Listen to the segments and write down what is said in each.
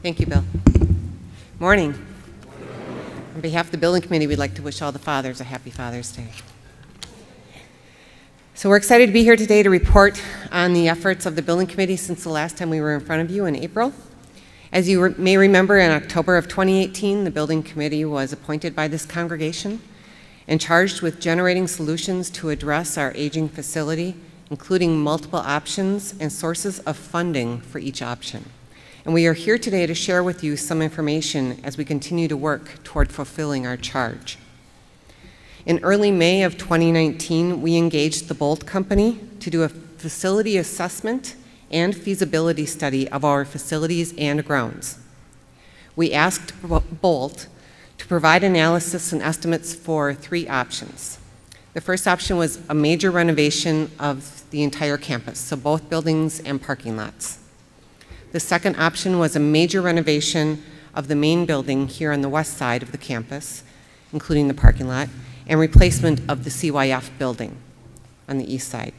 Thank you, Bill. Morning. On behalf of the Building Committee, we'd like to wish all the fathers a happy Father's Day. So we're excited to be here today to report on the efforts of the Building Committee since the last time we were in front of you in April. As you may remember, in October of 2018, the Building Committee was appointed by this congregation and charged with generating solutions to address our aging facility, including multiple options and sources of funding for each option. And we are here today to share with you some information as we continue to work toward fulfilling our charge. In early May of 2019, we engaged the Bolt Company to do a facility assessment and feasibility study of our facilities and grounds. We asked Bolt to provide analysis and estimates for 3 options. The first option was a major renovation of the entire campus, so both buildings and parking lots. The second option was a major renovation of the main building here on the west side of the campus, including the parking lot, and replacement of the CYF building on the east side.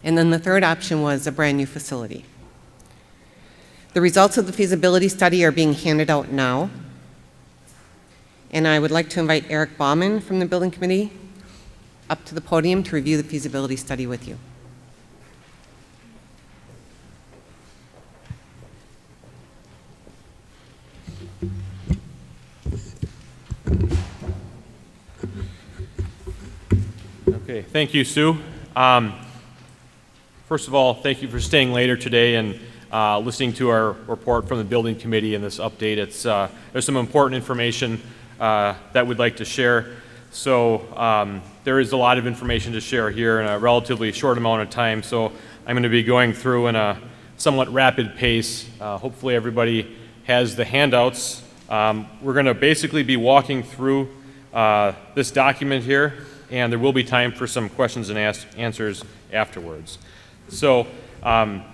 And then the third option was a brand new facility. The results of the feasibility study are being handed out now. And I would like to invite Eric Baumann from the Building Committee up to the podium to review the feasibility study with you. Okay, thank you, Sue. First of all, thank you for staying later today and listening to our report from the Building Committee and this update. There's some important information that we'd like to share. So there is a lot of information to share here in a relatively short amount of time. So I'm going to be going through in a somewhat rapid pace. Hopefully everybody has the handouts. We're going to basically be walking through this document here, and there will be time for some questions and answers afterwards. So, and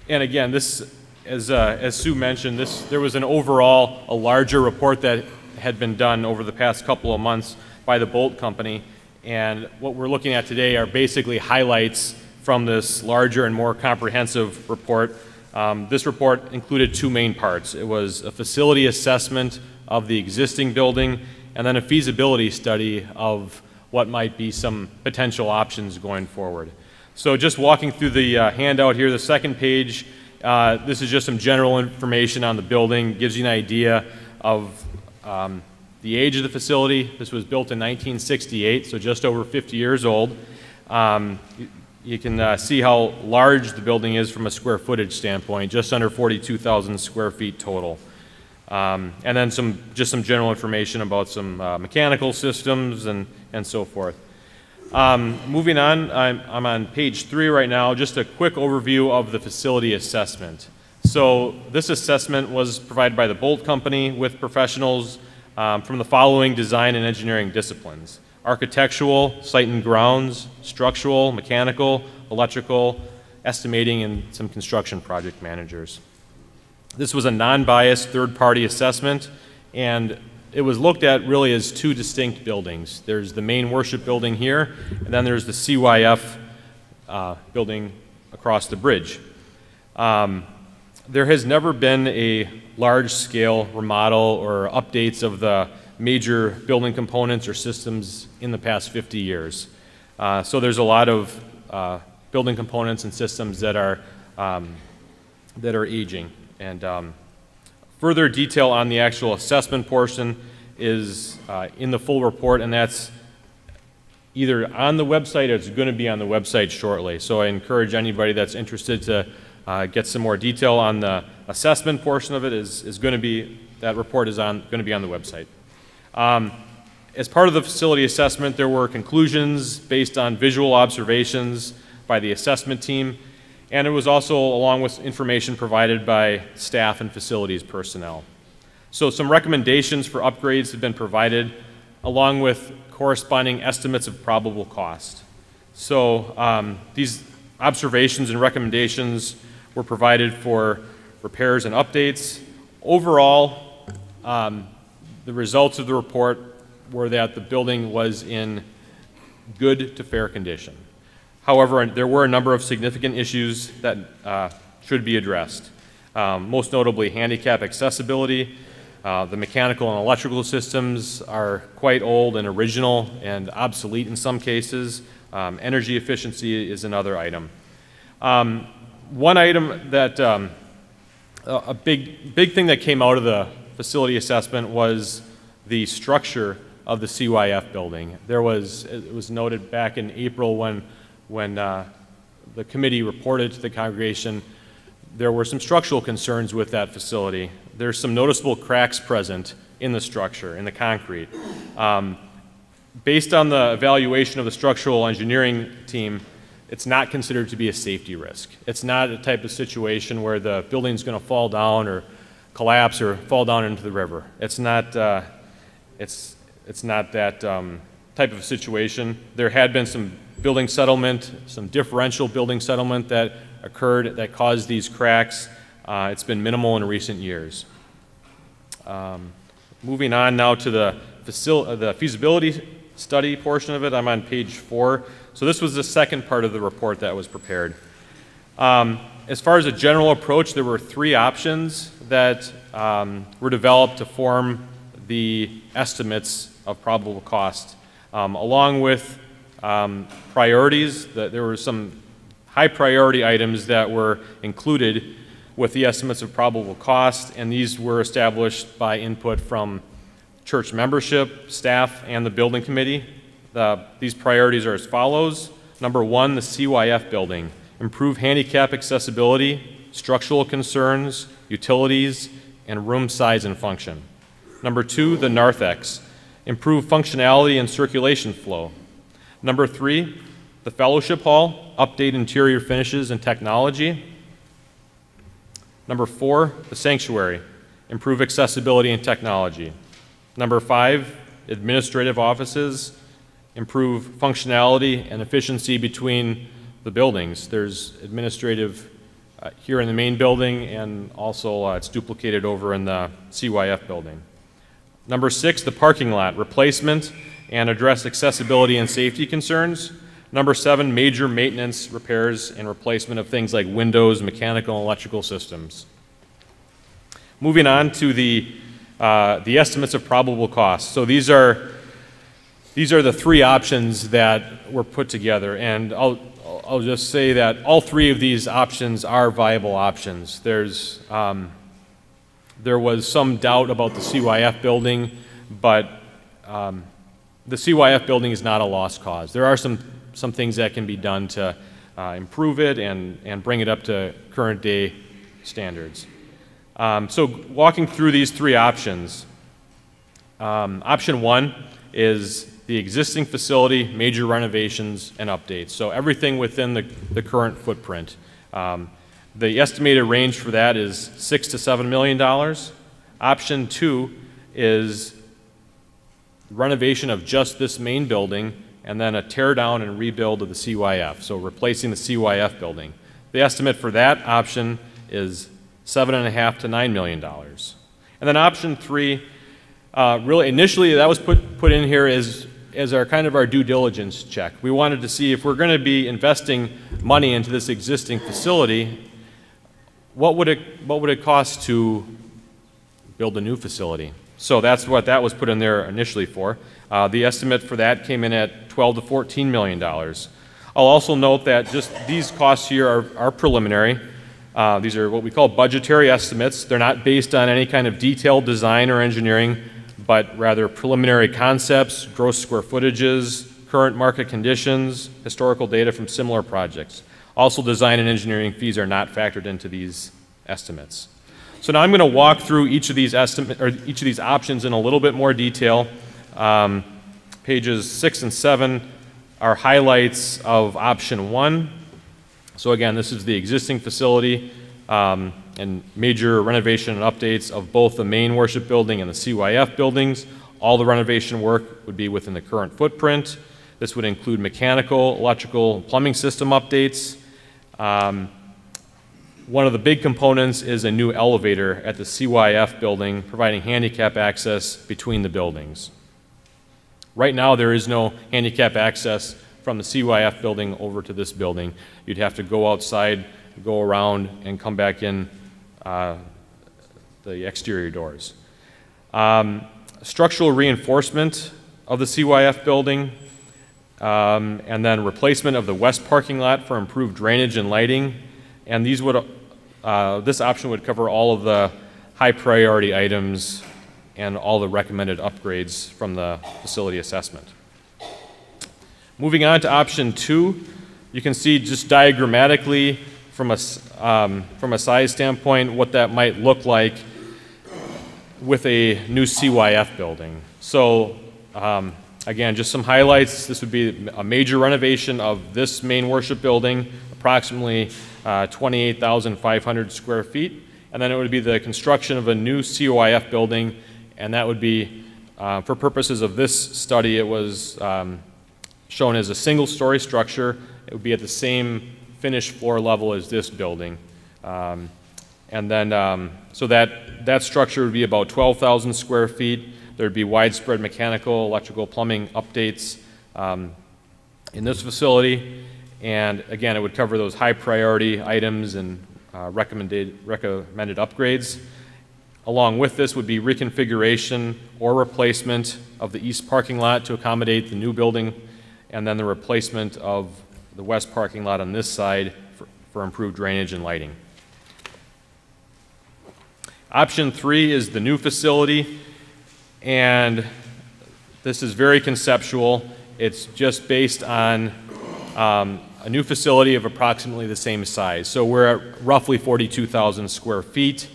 again, this, as Sue mentioned, there was a larger report that had been done over the past couple of months by the Bolt Company, and what we're looking at today are basically highlights from this larger and more comprehensive report. This report included 2 main parts. It was a facility assessment of the existing building, and then a feasibility study of what might be some potential options going forward. So just walking through the handout here, the second page, this is just some general information on the building, gives you an idea of the age of the facility. This was built in 1968, so just over 50 years old. You can see how large the building is from a square footage standpoint, just under 42,000 square feet total. And then just some general information about some mechanical systems and so forth. Moving on, I'm on page 3 right now, just a quick overview of the facility assessment. So this assessment was provided by the Bolt Company with professionals from the following design and engineering disciplines: architectural, site and grounds, structural, mechanical, electrical, estimating, and some construction project managers. This was a non-biased third-party assessment, and it was looked at really as 2 distinct buildings. There's the main worship building here, and then there's the CYF building across the bridge. There has never been a large-scale remodel or updates of the major building components or systems in the past 50 years. So there's a lot of building components and systems that are aging. And further detail on the actual assessment portion is in the full report, and that's either on the website or it's going to be on the website shortly. So I encourage anybody that's interested to get some more detail on the assessment portion of it. That report is going to be on the website. As part of the facility assessment, there were conclusions based on visual observations by the assessment team, and it was also along with information provided by staff and facilities personnel. So some recommendations for upgrades have been provided, along with corresponding estimates of probable cost. So these observations and recommendations were provided for repairs and updates. Overall, the results of the report were that the building was in good to fair condition. However, there were a number of significant issues that should be addressed. most notably handicap accessibility. The mechanical and electrical systems are quite old and original and obsolete in some cases. Energy efficiency is another item. One item that, a big thing that came out of the facility assessment was the structure of the CYF building. It was noted back in April when the committee reported to the congregation there were some structural concerns with that facility. There's some noticeable cracks present in the structure, in the concrete. Based on the evaluation of the structural engineering team, it's not considered to be a safety risk. It's not a type of situation where the building's going to fall down or collapse or fall down into the river. It's not that type of situation. There had been some building settlement, some differential building settlement that occurred that caused these cracks. It's been minimal in recent years. Moving on now to the feasibility study portion of it, I'm on page 4. So this was the second part of the report that was prepared. As far as a general approach, there were 3 options that were developed to form the estimates of probable cost. Along with priorities, there were some high priority items that were included with the estimates of probable cost, and these were established by input from church membership, staff, and the building committee. These priorities are as follows. Number 1, the CYF building. Improve handicap accessibility, structural concerns, utilities, and room size and function. Number 2, the narthex. Improve functionality and circulation flow. Number 3, the fellowship hall. Update interior finishes and technology. Number 4, the sanctuary. Improve accessibility and technology. Number 5, administrative offices. Improve functionality and efficiency between the buildings. There's administrative here in the main building, and also it's duplicated over in the CYF building. Number 6, the parking lot replacement and address accessibility and safety concerns. Number 7, major maintenance, repairs, and replacement of things like windows, mechanical and electrical systems. Moving on to the estimates of probable costs. So these are the 3 options that were put together, and I'll just say that all 3 of these options are viable options. There was some doubt about the CYF building, but the CYF building is not a lost cause. There are some things that can be done to improve it and bring it up to current day standards. So walking through these 3 options, option 1 is the existing facility, major renovations, and updates. So everything within the current footprint. The estimated range for that is $6 to $7 million. Option 2 is renovation of just this main building, and then a tear down and rebuild of the CYF, so replacing the CYF building. The estimate for that option is $7.5 to $9 million. And then option 3, really initially that was put in here as our kind of our due diligence check. We wanted to see if we're going to be investing money into this existing facility, what would it cost to build a new facility? So that's what that was put in there initially for. The estimate for that came in at $12 to $14 million. I'll also note that just these costs here are preliminary. These are what we call budgetary estimates. They're not based on any kind of detailed design or engineering, but rather preliminary concepts, gross square footages, current market conditions, historical data from similar projects. Also, design and engineering fees are not factored into these estimates. So now I'm going to walk through each of these options in a little bit more detail. Pages 6 and 7 are highlights of option 1. So again, this is the existing facility and major renovation and updates of both the main worship building and the CYF buildings. All the renovation work would be within the current footprint. This would include mechanical, electrical, and plumbing system updates. One of the big components is a new elevator at the CYF building, providing handicap access between the buildings. Right now, there is no handicap access from the CYF building over to this building. You'd have to go outside, go around, and come back in the exterior doors. Structural reinforcement of the CYF building, and then replacement of the west parking lot for improved drainage and lighting. And these would, this option would cover all of the high priority items and all the recommended upgrades from the facility assessment. Moving on to option 2, you can see just diagrammatically from a size standpoint what that might look like with a new CYF building. So again, just some highlights. This would be a major renovation of this main worship building, approximately 28,500 square feet. And then it would be the construction of a new CYF building, and that would be, for purposes of this study, it was shown as a single-story structure. It would be at the same finished floor level as this building. And then, so that structure would be about 12,000 square feet. There'd be widespread mechanical, electrical, plumbing updates in this facility. And again, it would cover those high priority items and recommended upgrades. Along with this would be reconfiguration or replacement of the east parking lot to accommodate the new building, and then the replacement of the west parking lot on this side for improved drainage and lighting. Option 3 is the new facility, and this is very conceptual. It's just based on a new facility of approximately the same size. So we're at roughly 42,000 square feet.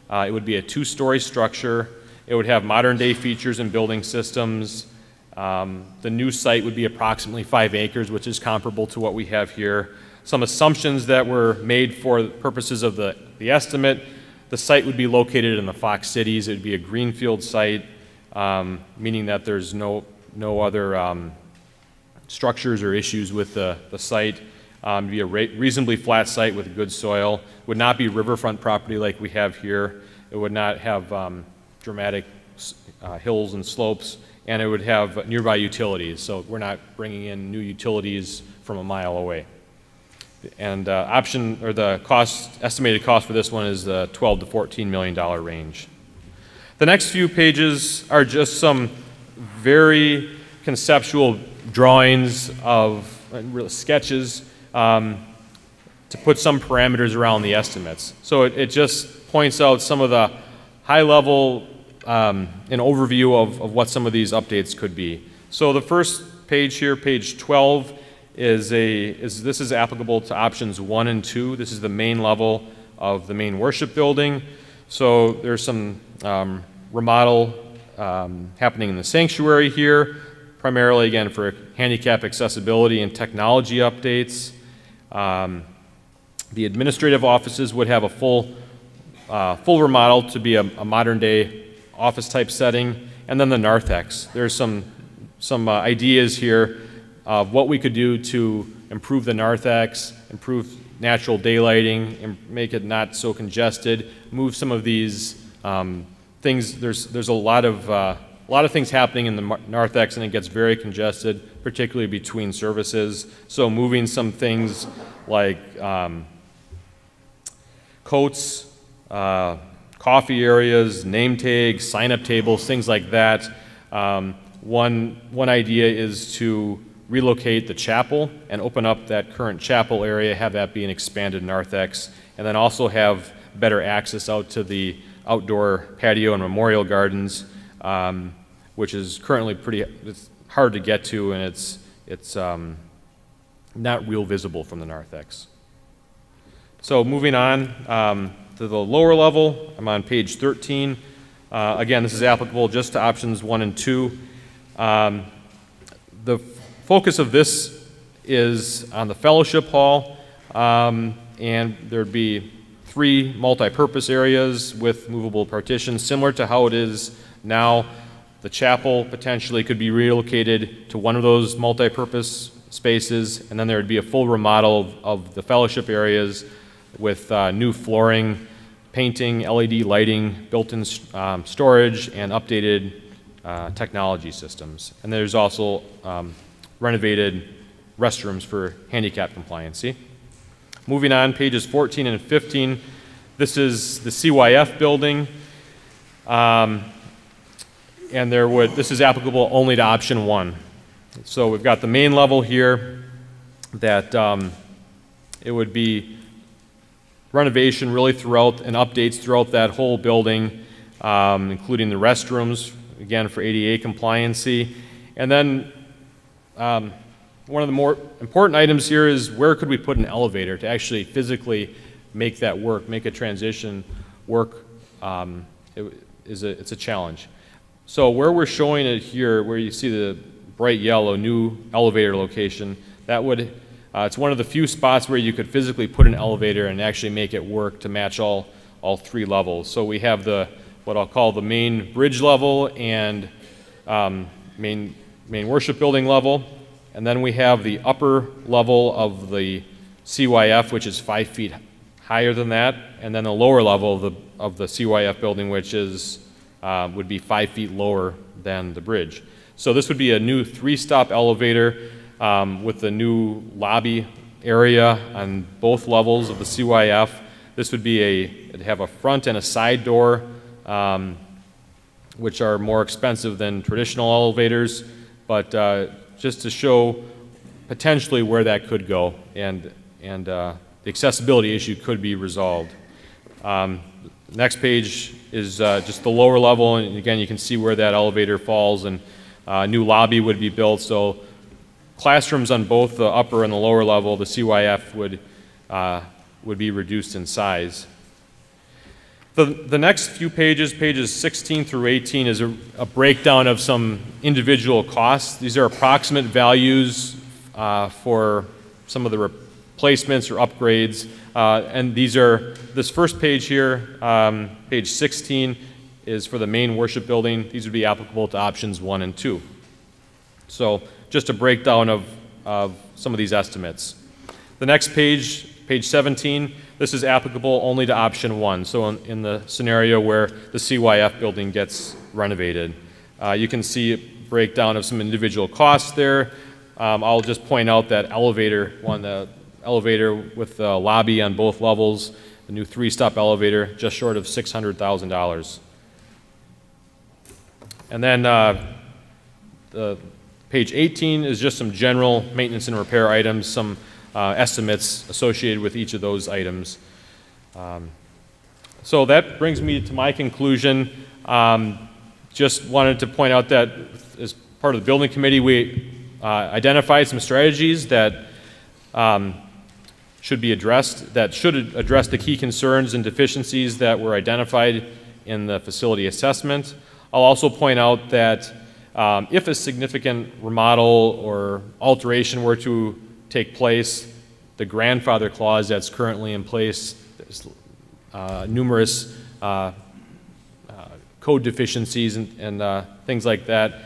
It would be a 2-story structure. It would have modern day features and building systems. The new site would be approximately 5 acres, which is comparable to what we have here. Some assumptions that were made for the purposes of the estimate: the site would be located in the Fox Cities. It would be a greenfield site, meaning that there's no other structures or issues with the site. It'd be a reasonably flat site with good soil. It would not be riverfront property like we have here. It would not have dramatic hills and slopes, and it would have nearby utilities. So we're not bringing in new utilities from a mile away. And the estimated cost for this one is the $12 to $14 million range. The next few pages are just some very conceptual drawings of sketches to put some parameters around the estimates. So it just points out some of the high level an overview of what some of these updates could be. So the first page here, page 12, this is applicable to options 1 and 2. This is the main level of the main worship building. So there's some remodel happening in the sanctuary here, primarily again for handicap accessibility and technology updates. The administrative offices would have a full remodel to be a modern day office type setting, and then the narthex. There's some ideas here of what we could do to improve the narthex, improve natural daylighting, and make it not so congested. Move some of these things. There's a lot of things happening in the narthex, and it gets very congested, particularly between services. So moving some things like coats, coffee areas, name tags, sign-up tables, things like that. One idea is to relocate the chapel and open up that current chapel area, have that be an expanded narthex, and then also have better access out to the outdoor patio and memorial gardens, which is currently it's hard to get to, and it's not real visible from the narthex. So moving on to the lower level, I'm on page 13. Again, this is applicable just to options 1 and 2. The focus of this is on the fellowship hall, and there'd be 3 multi-purpose areas with movable partitions, similar to how it is now. The chapel potentially could be relocated to one of those multi-purpose spaces, and then there would be a full remodel of the fellowship areas with new flooring, painting, LED lighting, built-in storage, and updated technology systems. And there's also renovated restrooms for handicap compliancy. Moving on, pages 14 and 15, This is the CYF building, and this is applicable only to option 1. So we've got the main level here that it would be renovation really throughout and updates throughout that whole building, including the restrooms, again for ADA compliancy. And then one of the more important items here is where could we put an elevator to actually physically make that work, make a transition work. It's a challenge. So where we're showing it here, where you see the bright yellow new elevator location, that would, it's one of the few spots where you could physically put an elevator and actually make it work to match all 3 levels. So we have what I'll call the main bridge level and main worship building level. And then we have the upper level of the CYF, which is 5 feet higher than that, and then the lower level of the CYF building, which is would be 5 feet lower than the bridge. So this would be a new 3-stop elevator with the new lobby area on both levels of the CYF. This would be it'd have a front and a side door, which are more expensive than traditional elevators, but just to show potentially where that could go, and the accessibility issue could be resolved. Next page is just the lower level, and again you can see where that elevator falls, and a new lobby would be built. So classrooms on both the upper and the lower level, the CYF would be reduced in size. The next few pages 16 through 18, is a breakdown of some individual costs. These are approximate values for some of the replacements or upgrades. And this first page here, page 16, is for the main worship building. These would be applicable to options 1 and 2. So just a breakdown of some of these estimates. The next page, page 17, this is applicable only to option 1, so in the scenario where the CYF building gets renovated. You can see a breakdown of some individual costs there. I'll just point out that the elevator with the lobby on both levels, the new 3-stop elevator, just short of $600,000. And then the page 18 is just some general maintenance and repair items, some estimates associated with each of those items. So that brings me to my conclusion. Just wanted to point out that as part of the building committee, we identified some strategies that should be addressed, that should address the key concerns and deficiencies that were identified in the facility assessment. I'll also point out that if a significant remodel or alteration were to take place, the grandfather clause that's currently in place, there's numerous code deficiencies and things like that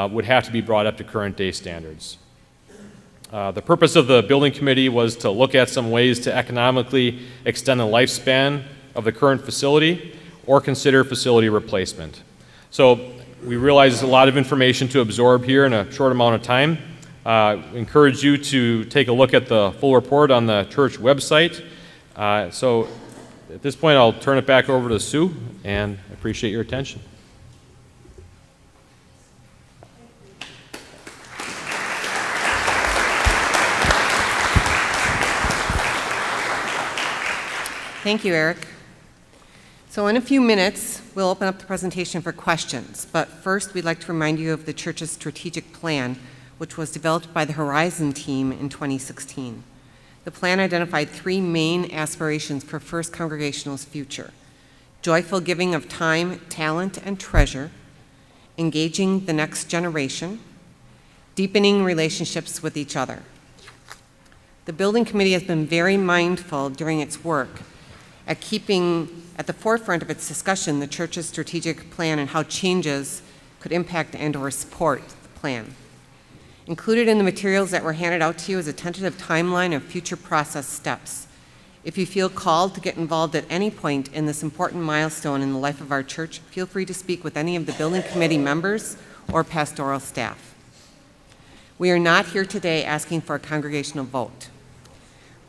would have to be brought up to current day standards. The purpose of the building committee was to look at some ways to economically extend the lifespan of the current facility or consider facility replacement. So we realize there's a lot of information to absorb here in a short amount of time. Encourage you to take a look at the full report on the church website. So at this point, I'll turn it back over to Sue, and I appreciate your attention. Thank you, Eric. So in a few minutes, we'll open up the presentation for questions. But first, we'd like to remind you of the church's strategic plan, which was developed by the Horizon team in 2016. The plan identified 3 main aspirations for First Congregational's future: joyful giving of time, talent, and treasure, engaging the next generation, deepening relationships with each other. The building committee has been very mindful during its work at keeping at the forefront of its discussion the church's strategic plan and how changes could impact and/or support the plan. Included in the materials that were handed out to you is a tentative timeline of future process steps. If you feel called to get involved at any point in this important milestone in the life of our church, feel free to speak with any of the building committee members or pastoral staff. We are not here today asking for a congregational vote.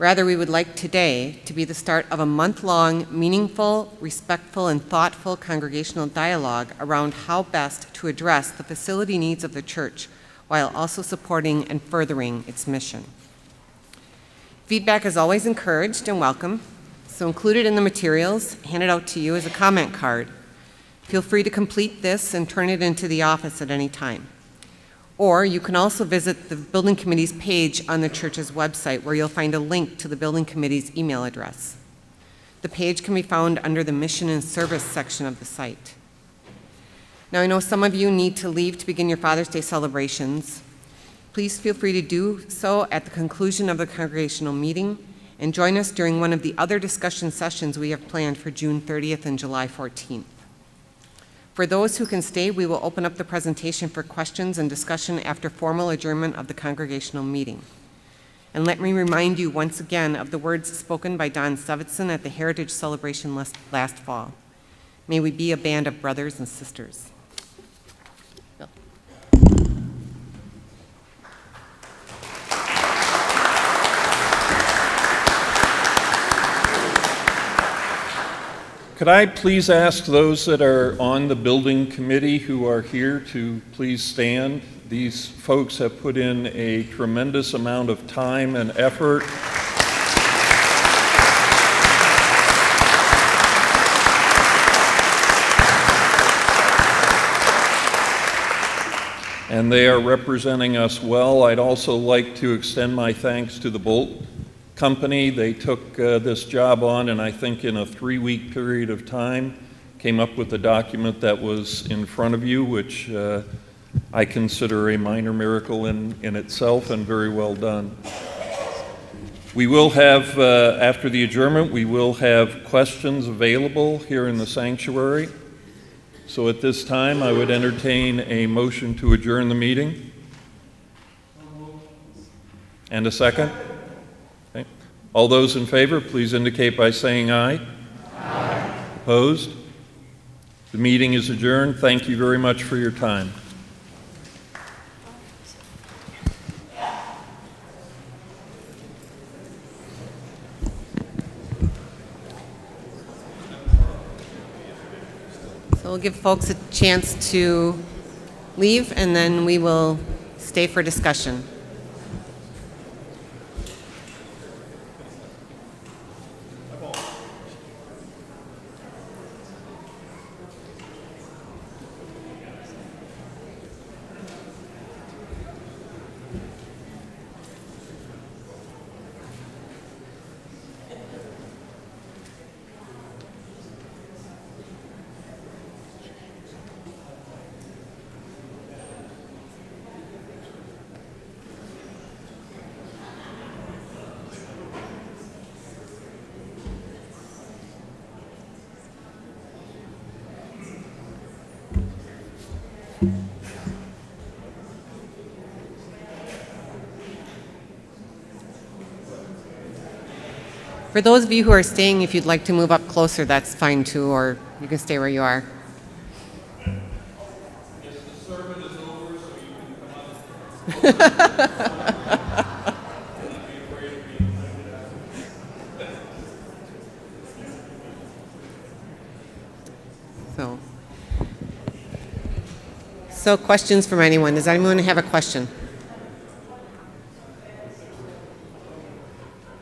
Rather, we would like today to be the start of a month-long, meaningful, respectful, and thoughtful congregational dialogue around how best to address the facility needs of the church while also supporting and furthering its mission. Feedback is always encouraged and welcome, so included in the materials handed out to you is a comment card. Feel free to complete this and turn it into the office at any time. Or you can also visit the Building Committee's page on the church's website, where you'll find a link to the Building Committee's email address. The page can be found under the Mission and Service section of the site. Now, I know some of you need to leave to begin your Father's Day celebrations. Please feel free to do so at the conclusion of the congregational meeting, and join us during one of the other discussion sessions we have planned for June 30th and July 14th. For those who can stay, we will open up the presentation for questions and discussion after formal adjournment of the congregational meeting. And let me remind you once again of the words spoken by Don Sevetson at the Heritage Celebration last fall. May we be a band of brothers and sisters. Bill. Could I please ask those that are on the building committee who are here to please stand? These folks have put in a tremendous amount of time and effort. And they are representing us well. I'd also like to extend my thanks to the Bolt Company. They took this job on, and I think in a 3-week period of time came up with a document that was in front of you, which I consider a minor miracle in itself, and very well done. We will have, after the adjournment, we will have questions available here in the sanctuary. So at this time, I would entertain a motion to adjourn the meeting. And a second? Okay. All those in favor, please indicate by saying aye. Aye. Opposed? The meeting is adjourned. Thank you very much for your time. So we'll give folks a chance to leave, and then we will stay for discussion. For those of you who are staying, if you'd like to move up closer, that's fine too, or you can stay where you are. Yes, the sermon is over, so you can come up. So questions from anyone? Does anyone have a question?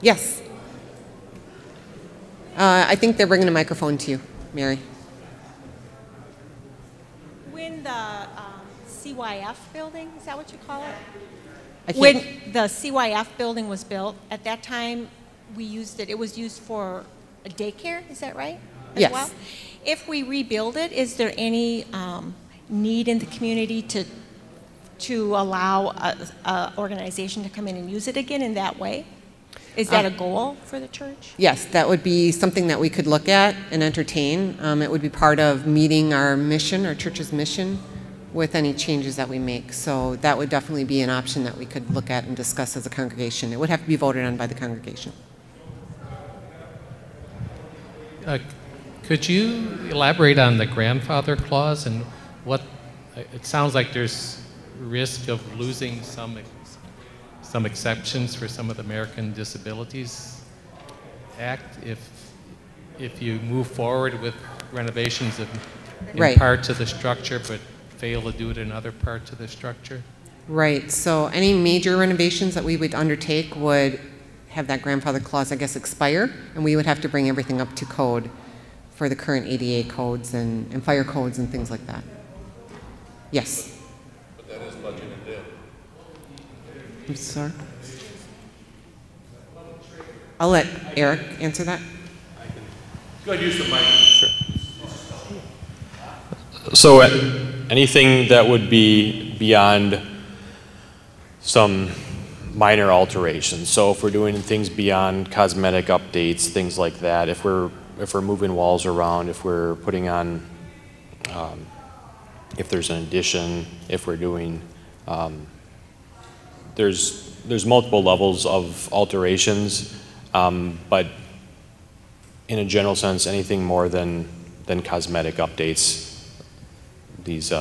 Yes. I think they're bringing a microphone to you, Mary. When the CYF building, is that what you call it? When the CYF building was built, at that time we used it, it was used for a daycare, is that right? Yes. Well, if we rebuild it, is there any need in the community to allow an organization to come in and use it again in that way? Is that a goal for the church? Yes, that would be something that we could look at and entertain. It would be part of meeting our mission, our church's mission, with any changes that we make. So that would definitely be an option that we could look at and discuss as a congregation. It would have to be voted on by the congregation. Could you elaborate on the grandfather clause and what, it sounds like there's risk of losing some some exceptions for some of the American Disabilities Act if you move forward with renovations in Right. parts of the structure but fail to do it in other parts of the structure? Right, so any major renovations that we would undertake would have that grandfather clause, I guess, expire, and we would have to bring everything up to code for the current ADA codes and fire codes and things like that. Yes? But that is budgeted in. I'm sorry? I'll let Eric answer that. Go ahead, use the mic. Sure. So anything that would be beyond some minor alterations. So if we're doing things beyond cosmetic updates, things like that, if we're moving walls around, if we're putting on, if there's an addition, if we're doing, there's multiple levels of alterations, but in a general sense, anything more than cosmetic updates, these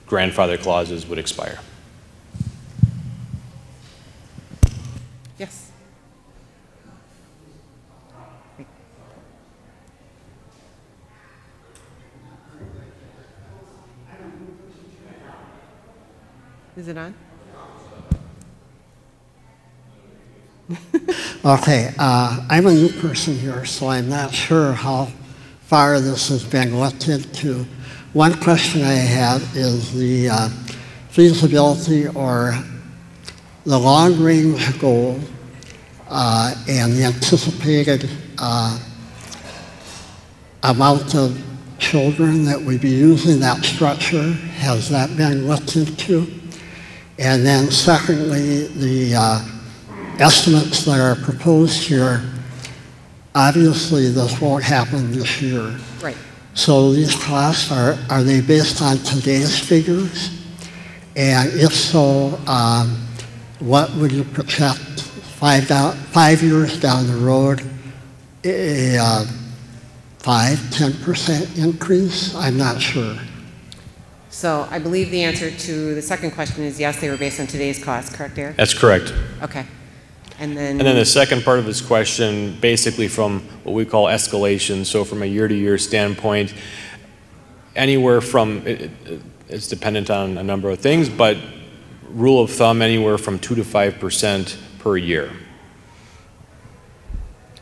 grandfather clauses would expire. Yes? Is it on? Okay, I'm a new person here, so I'm not sure how far this has been looked into. One question I have is the feasibility or the long-range goal and the anticipated amount of children that would be using that structure. Has that been looked into? And then secondly, the estimates that are proposed here, obviously this won't happen this year. Right. So these costs, are they based on today's figures? And if so, what would you project 5 years down the road, a 5–10% increase? I'm not sure. So I believe the answer to the second question is yes, they were based on today's costs, correct, Eric? That's correct. Okay. And then the second part of his question, basically from what we call escalation, so from a year-to-year standpoint, anywhere from, it's dependent on a number of things, but rule of thumb, anywhere from 2 to 5% per year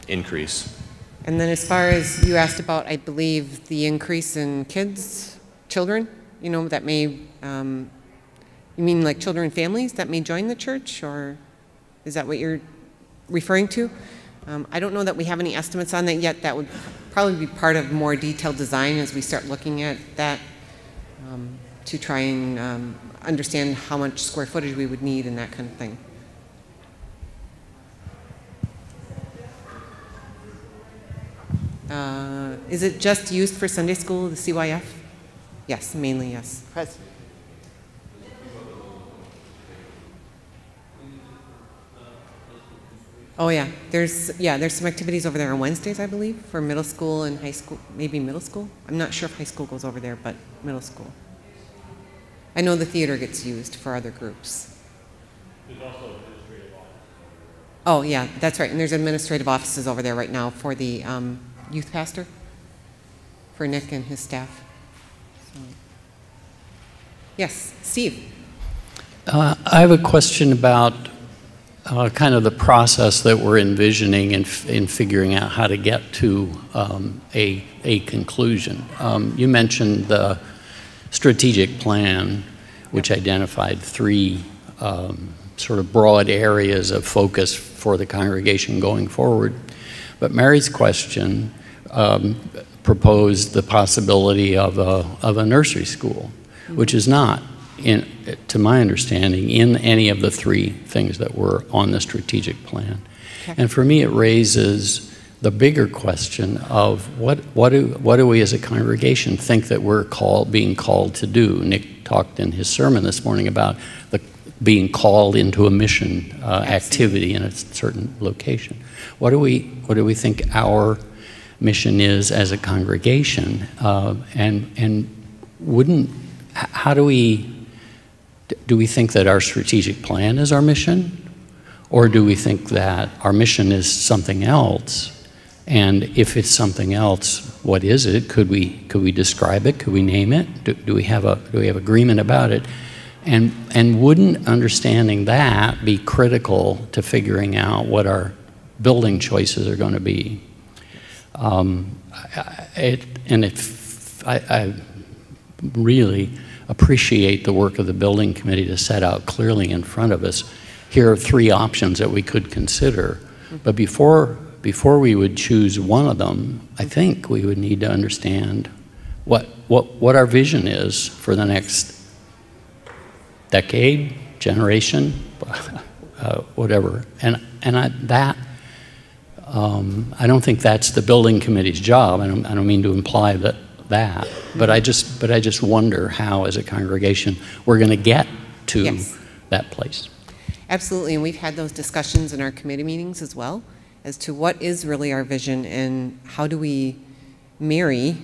increase. And then as far as you asked about, I believe, the increase in children, you know, that may, you mean like children and families that may join the church, or is that what you're referring to? I don't know that we have any estimates on that yet. That would probably be part of more detailed design as we start looking at that to try and understand how much square footage we would need and that kind of thing. Is it just used for Sunday school, the CYF? Yes, mainly yes. Oh yeah, there's some activities over there on Wednesdays, I believe, for middle school and high school, maybe middle school. I'm not sure if high school goes over there, but middle school. I know the theater gets used for other groups. There's also administrative office. Oh yeah, that's right. And there's administrative offices over there right now for the youth pastor, for Nick and his staff. So. Yes, Steve. I have a question about kind of the process that we're envisioning in figuring out how to get to a conclusion. You mentioned the strategic plan, which identified 3 sort of broad areas of focus for the congregation going forward. But Mary's question proposed the possibility of a nursery school, which is not, to my understanding, in any of the 3 things that were on the strategic plan. Okay. And for me, it raises the bigger question of what do we as a congregation think that we're being called to do? Nick talked in his sermon this morning about being called into a mission activity in a certain location. What do we think our mission is as a congregation? And how do we think that our strategic plan is our mission? Or do we think that our mission is something else? And if it's something else, what is it? Could we describe it? Could we name it? Do we have agreement about it? And wouldn't understanding that be critical to figuring out what our building choices are going to be? I really appreciate the work of the building committee to set out clearly in front of us, here are 3 options that we could consider. But before we would choose one of them, I think we would need to understand what our vision is for the next decade, generation, whatever. And I don't think that's the building committee's job. I don't mean to imply that. But I just wonder how, as a congregation, we're going to get to that place. Absolutely, and we've had those discussions in our committee meetings as well, as to what is really our vision and how do we marry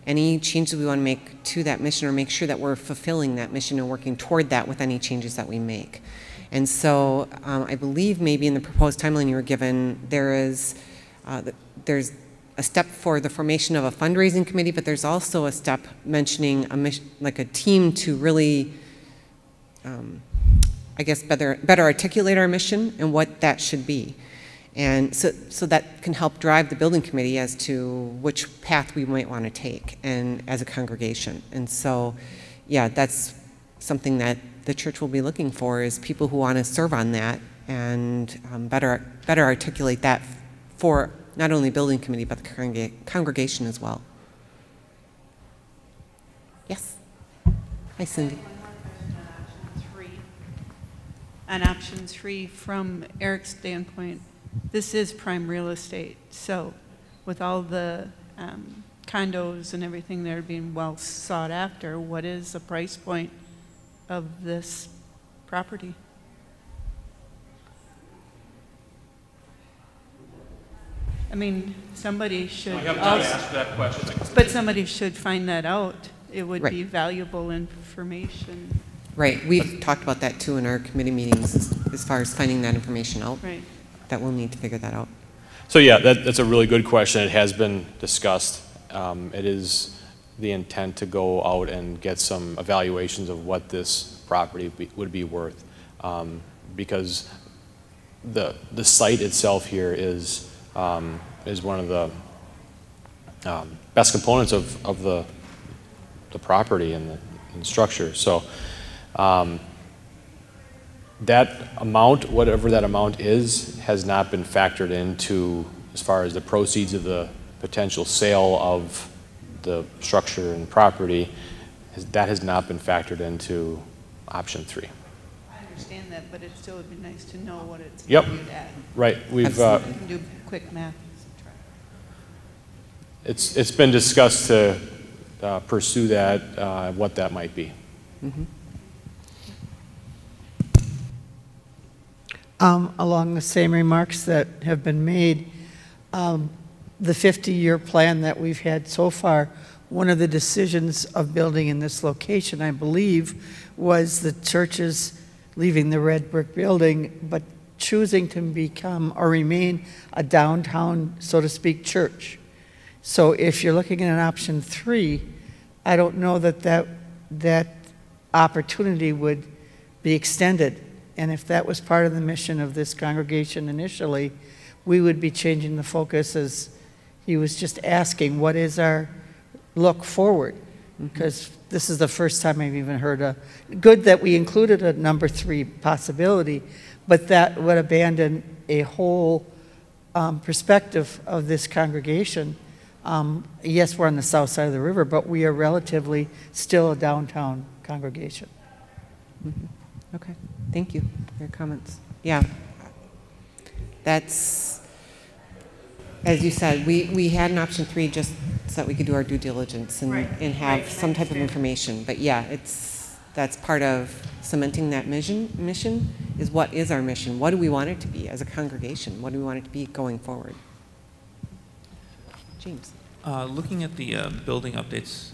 any changes we want to make to that mission, or make sure that we're fulfilling that mission and working toward that with any changes that we make. And so I believe maybe in the proposed timeline you were given, there's a step for the formation of a fundraising committee, but there's also a step mentioning a mission, like a team to really, I guess, better articulate our mission and what that should be. And so that can help drive the building committee as to which path we might want to take and as a congregation. And so, yeah, that's something that the church will be looking for, is people who want to serve on that and better articulate that for not only building committee, but the congregation as well. Yes? Hi, Cindy. On option 3, from Eric's standpoint, this is prime real estate. So with all the condos and everything that are being well sought after, what is the price point of this property? I mean, somebody should ask that question. But somebody should find that out. It would Right. be valuable information. Right, we've talked about that too in our committee meetings as far as finding that information out. Right. That we'll need to figure that out. So yeah, that's a really good question. It has been discussed. It is the intent to go out and get some evaluations of what this property would be worth, because the site itself here is one of the best components of the property and the structure. So that amount, whatever that amount is, has not been factored into, as far as the proceeds of the potential sale of the structure and property, that has not been factored into option 3. I understand that, but it still would be nice to know what it's Yep. valued at. Right. We've You can do quick math. it's been discussed to pursue that, what that might be. Mm-hmm. Along the same remarks that have been made, the 50-year plan that we've had so far, one of the decisions of building in this location, I believe, was the churches leaving the red brick building, but choosing to become or remain a downtown, so to speak, church. So if you're looking at an option 3, I don't know that opportunity would be extended. And if that was part of the mission of this congregation initially, we would be changing the focus, as he was just asking, what is our look forward? Because this is the first time I've even heard good that we included a number 3 possibility, but that would abandon a whole perspective of this congregation. Yes, we're on the south side of the river, but we are relatively still a downtown congregation. Mm-hmm. Okay, thank you for your comments. Yeah, that's, as you said, we had an option 3 just so that we could do our due diligence and, and have some type of information. But yeah, that's part of cementing that mission is, what is our mission? What do we want it to be as a congregation? What do we want it to be going forward? James. Looking at the building updates,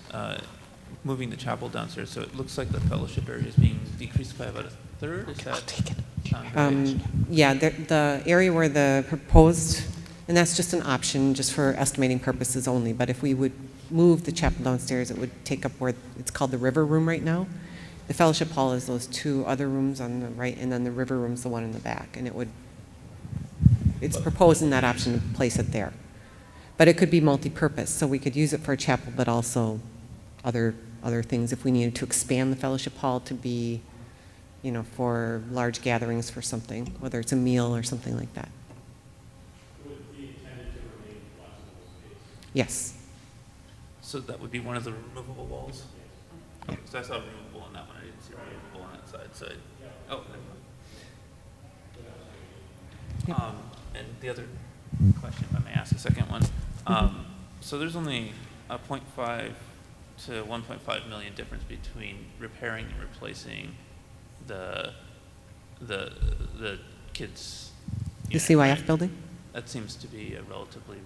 moving the chapel downstairs, so it looks like the fellowship area is being decreased by about third? Is that take it. sound right? Yeah, the area where the proposed, and that's just an option, just for estimating purposes only, but if we would move the chapel downstairs, it would take up where it's called the river room right now. The fellowship hall is those two other rooms on the right, and then the river room's the one in the back, and it's proposed in that option to place it there. But it could be multi-purpose, so we could use it for a chapel, but also other things if we needed to expand the fellowship hall to be, you know, for large gatherings for something, whether it's a meal or something like that. Would it be intended to remain flexible space? Yes. So that would be one of the removable walls? Okay, so I saw removable on that one, I didn't see removable on that side. Oh, never mind. And the other question, if I may ask a second one. So there's only a 0.5 to 1.5 million difference between repairing and replacing the kids' The unit, CYF right? building? That seems to be a relatively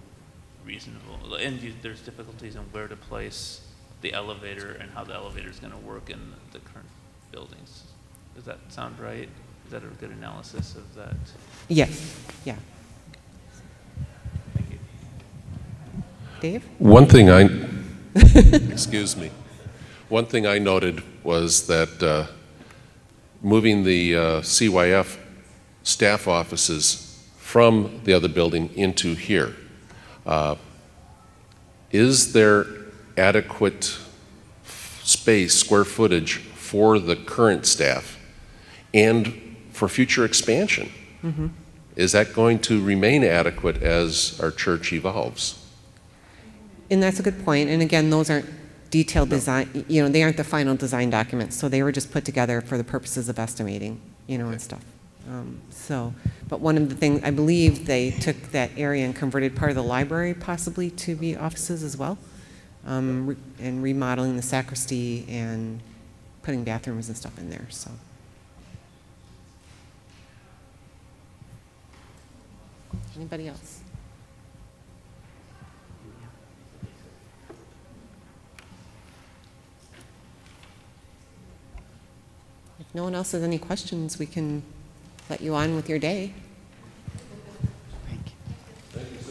reasonable, and there's difficulties in where to place the elevator and how the elevator is going to work in the current buildings. Does that sound right? Is that a good analysis of that? Yes, yeah. Thank you. Dave? One thing excuse me. One thing I noted was that moving the CYF staff offices from the other building into here, is there adequate space, square footage for the current staff and for future expansion? Mm-hmm. Is that going to remain adequate as our church evolves? And that's a good point. And again, those aren't detailed design, you know, they aren't the final design documents. So they were just put together for the purposes of estimating, you know, and stuff. But one of the things, I believe they took that area and converted part of the library possibly to be offices as well. And remodeling the sacristy and putting bathrooms and stuff in there, so. Anybody else? If no one else has any questions, we can let you on with your day.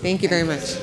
Thank you very much.